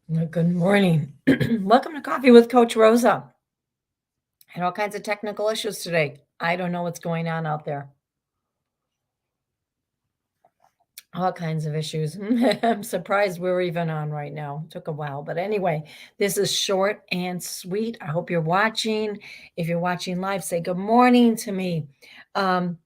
Good morning. Welcome to Coffee with Coach Rosa. Had all kinds of technical issues today. I don't know what's going on out there. All kinds of issues. I'm surprised we're even on right now. Took a while. But anyway, this is short and sweet. I hope you're watching. If you're watching live, say good morning to me. Um,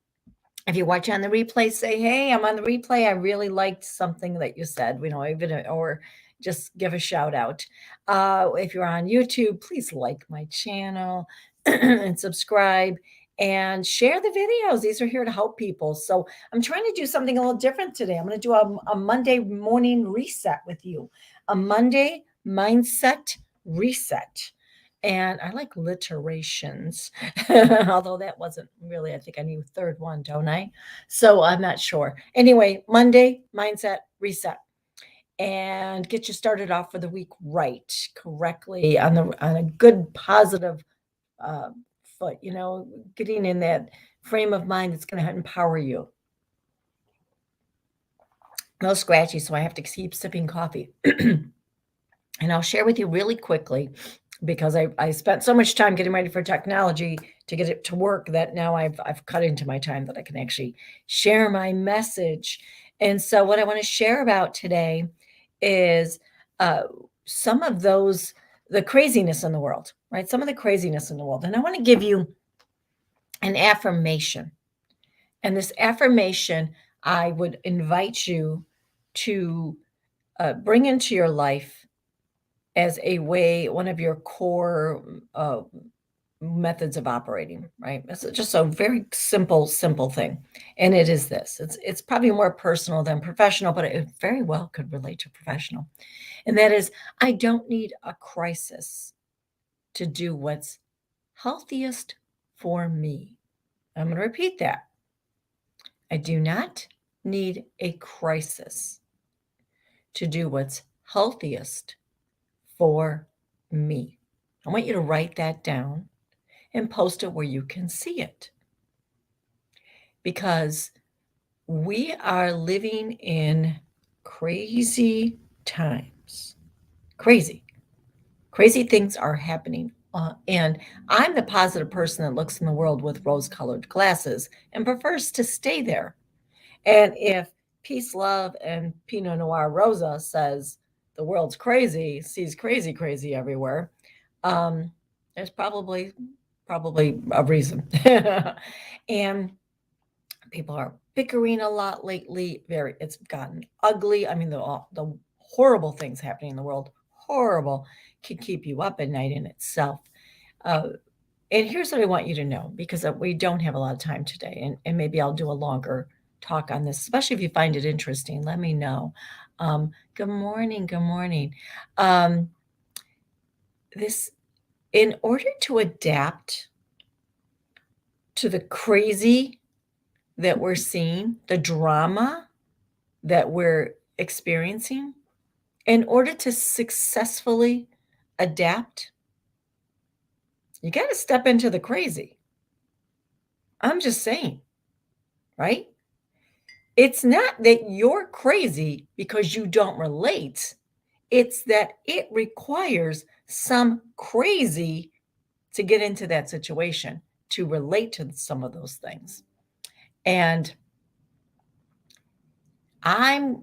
if you watch on the replay, say, hey, I'm on the replay. I really liked something that you said, even or just give a shout out. If you're on YouTube, please like my channel and subscribe and share the videos. These are here to help people. So I'm trying to do something a little different today. I'm going to do a Monday morning reset with you, a Monday mindset reset. And I like literations, although that wasn't really, I think I need a third one, don't I? So I'm not sure. Anyway, Monday, mindset, reset, and get you started off for the week right, correctly, on a good, positive uh, foot, getting in that frame of mind that's going to empower you. No scratchy, so I have to keep sipping coffee. And I'll share with you really quickly because I spent so much time getting ready for technology to get it to work that now I've cut into my time that I can actually share my message. And so what I want to share about today is uh, some of the craziness in the world, right? Some of the craziness in the world. And I want to give you an affirmation. And this affirmation, I would invite you to bring into your life as a way, one of your core methods of operating, right? It's just a very simple thing. And it is this. It's probably more personal than professional, but it very well could relate to professional. And that is, I don't need a crisis to do what's healthiest for me. I'm going to repeat that. I do not need a crisis to do what's healthiest for me. I want you to write that down and post it where you can see it. Because we are living in crazy times. Crazy. Crazy things are happening. And I'm the positive person that looks in the world with rose colored glasses and prefers to stay there. And if Peace, Love, and Pinot Noir Rosa says the world's crazy, sees crazy everywhere, there's probably a reason. And people are bickering a lot lately. It's gotten ugly. I mean, the horrible things happening in the world, horrible, can keep you up at night in itself. Uh, and here's what I want you to know, because we don't have a lot of time today, and maybe I'll do a longer talk on this, especially if you find it interesting. Let me know. Good morning. Good morning. This, in order to adapt to the crazy that we're seeing, the drama that we're experiencing, in order to successfully adapt, you got to step into the crazy. I'm just saying, right? It's not that you're crazy because you don't relate. It's that it requires some crazy to get into that situation, to relate to some of those things. And I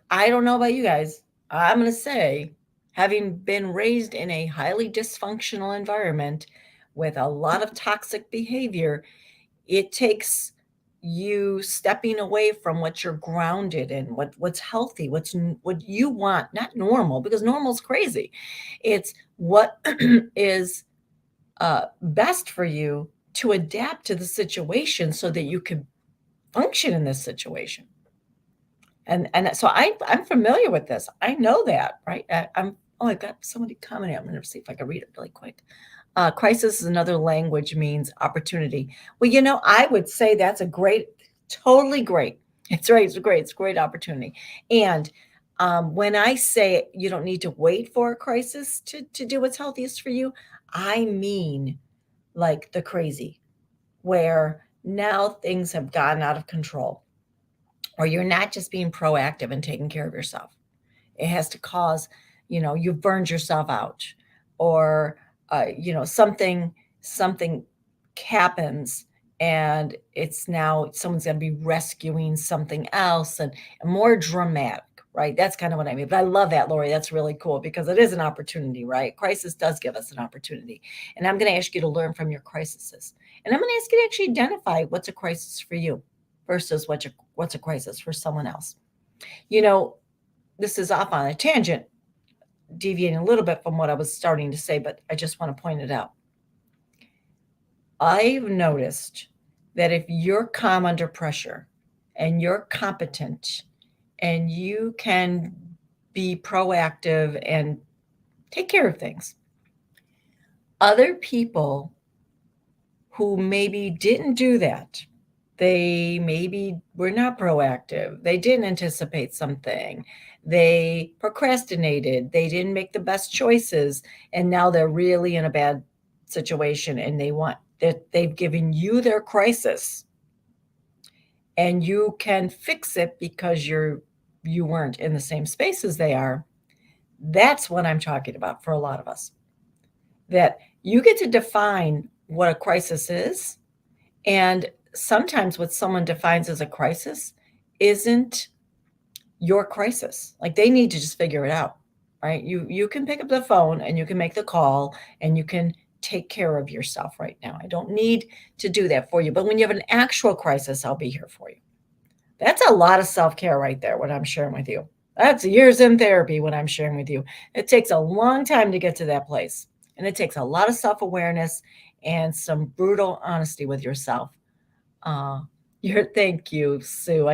don't know about you guys. I'm going to say, having been raised in a highly dysfunctional environment with a lot of toxic behavior, it takes you stepping away from what you're grounded in, what's healthy, what you want, not normal, because normal's crazy. It's what is best for you to adapt to the situation so that you could function in this situation. And so I'm familiar with this. I know that, right? I've got somebody commenting. I'm going to see if I can read it really quick. Crisis is another language, means opportunity. Well, I would say that's totally great. It's right. It's great. It's a great opportunity. And when I say you don't need to wait for a crisis to do what's healthiest for you, I mean like the crazy, where now things have gotten out of control, or you're not just being proactive and taking care of yourself. It has to cause you've burned yourself out, or something happens, and it's now someone's going to be rescuing something else, and more dramatic, right? That's kind of what I mean. But I love that, Lori. That's really cool because it is an opportunity, right? Crisis does give us an opportunity. And I'm going to ask you to learn from your crises. And I'm going to ask you to actually identify what's a crisis for you versus what's a crisis for someone else. This is off on a tangent, deviating a little bit from what I was starting to say, but I just want to point it out. I've noticed that if you're calm under pressure and you're competent and you can be proactive and take care of things, other people who maybe didn't do that, they maybe were not proactive, they didn't anticipate something, they procrastinated, they didn't make the best choices, and now they're really in a bad situation, and they've given you their crisis, and you can fix it because you weren't in the same space as they are. That's what I'm talking about for a lot of us. That you get to define what a crisis is, and sometimes what someone defines as a crisis isn't your crisis. Like, they need to just figure it out, right? You can pick up the phone and you can make the call and you can take care of yourself right now. I don't need to do that for you. But when you have an actual crisis, I'll be here for you. That's a lot of self-care right there, what I'm sharing with you. That's years in therapy, what I'm sharing with you. It takes a long time to get to that place. And it takes a lot of self-awareness and some brutal honesty with yourself. Thank you, Sue.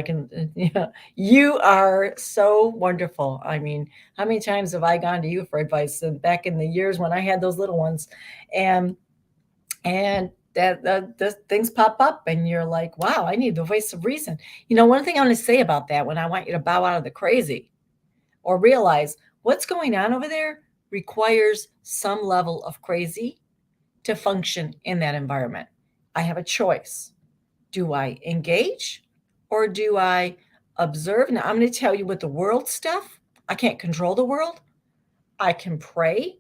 Yeah, you are so wonderful. I mean, how many times have I gone to you for advice back in the years when I had those little ones, and the things pop up, and you're like, wow, I need the voice of reason. One thing I want to say about that, when I want you to bow out of the crazy, or realize what's going on over there requires some level of crazy to function in that environment. I have a choice. Do I engage or do I observe? Now, I'm going to tell you with the world stuff, I can't control the world. I can pray.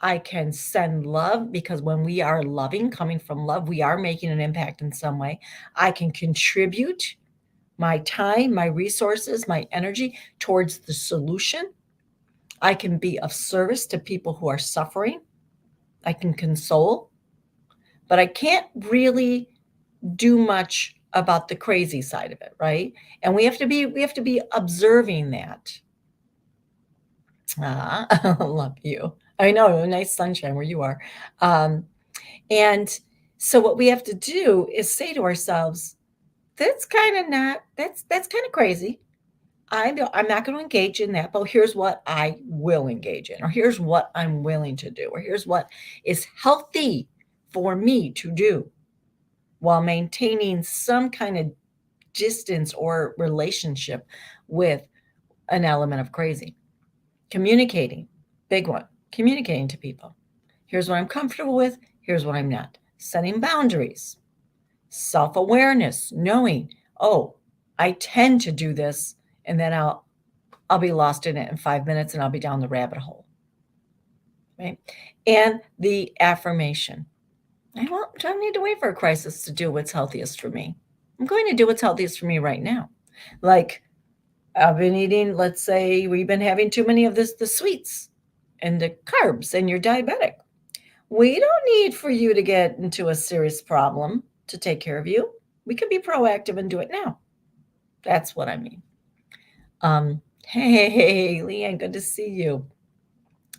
I can send love, because when we are loving, coming from love, we are making an impact in some way. I can contribute my time, my resources, my energy towards the solution. I can be of service to people who are suffering. I can console, but I can't really do much about the crazy side of it, right? And we have to be observing that. I love you. I know, nice sunshine where you are. Um, and so what we have to do is say to ourselves, that's kind of crazy. I'm not going to engage in that, but here's what I will engage in, or here's what I'm willing to do, or here's what is healthy for me to do while maintaining some kind of distance or relationship with an element of crazy. Communicating, big one, communicating to people. Here's what I'm comfortable with, here's what I'm not. Setting boundaries, self-awareness, knowing, oh, I tend to do this, and then I'll be lost in it in 5 minutes and I'll be down the rabbit hole. Right? And the affirmation. I don't need to wait for a crisis to do what's healthiest for me. I'm going to do what's healthiest for me right now. Like, I've been eating, let's say we've been having too many of the sweets and the carbs, and you're diabetic. We don't need for you to get into a serious problem to take care of you. We can be proactive and do it now. That's what I mean. Hey, Leanne, good to see you.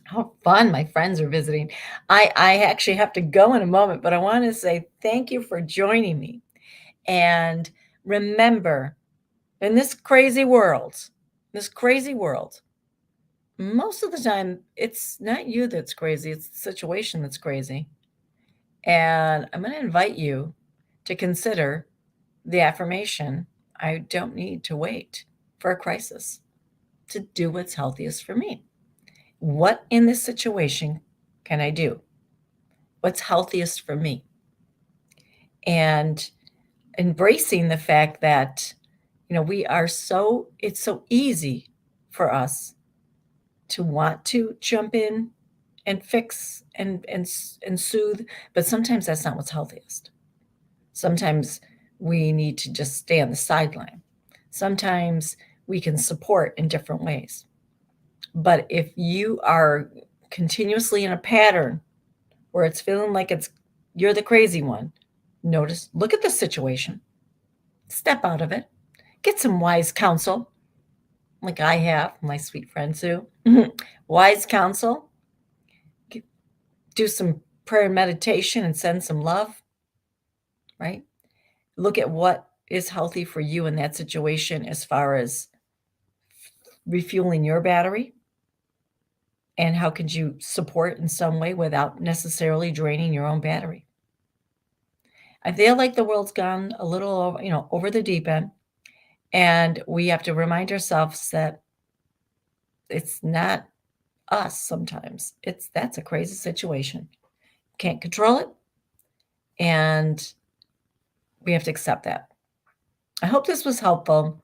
How fun. My friends are visiting. I actually have to go in a moment, but I want to say thank you for joining me. And remember, in this crazy world, most of the time, it's not you that's crazy, it's the situation that's crazy. And I'm going to invite you to consider the affirmation, I don't need to wait for a crisis to do what's healthiest for me. What in this situation can I do? What's healthiest for me? And embracing the fact that, it's so easy for us to want to jump in and fix and soothe, but sometimes that's not what's healthiest. Sometimes we need to just stay on the sideline. Sometimes we can support in different ways. But if you are continuously in a pattern where it's feeling like you're the crazy one, look at the situation, step out of it, get some wise counsel, like I have, my sweet friend Sue. Wise counsel, do some prayer and meditation and send some love, right? Look at what is healthy for you in that situation as far as refueling your battery, and how could you support in some way without necessarily draining your own battery. I feel like the world's gone a little, over the deep end, and we have to remind ourselves that it's not us sometimes. That's a crazy situation. Can't control it, and we have to accept that. I hope this was helpful.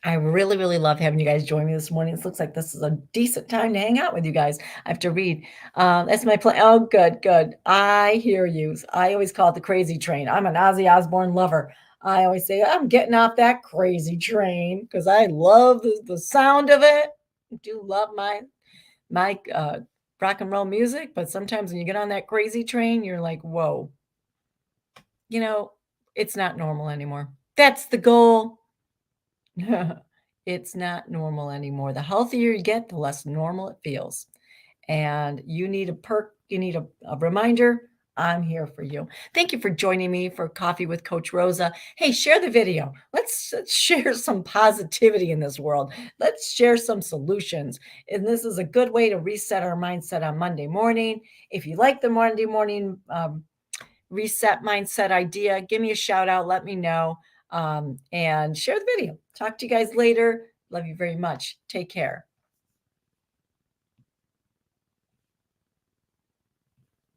I really, really love having you guys join me this morning. It looks like this is a decent time to hang out with you guys. I have to read. That's my plan. Oh, good, good. I hear you. I always call it the crazy train. I'm an Ozzy Osbourne lover. I always say I'm getting off that crazy train because I love the sound of it. I do love my rock and roll music, but sometimes when you get on that crazy train, you're like, whoa, it's not normal anymore. That's the goal. It's not normal anymore. The healthier you get, the less normal it feels. And you need a perk, you need a reminder. I'm here for you. Thank you for joining me for Coffee with Coach Rosa. Hey, share the video. Let's share some positivity in this world. Let's share some solutions. And this is a good way to reset our mindset on Monday morning. If you like the Monday morning reset mindset idea, give me a shout out. Let me know. And share the video. Talk to you guys later. Love you very much. Take care.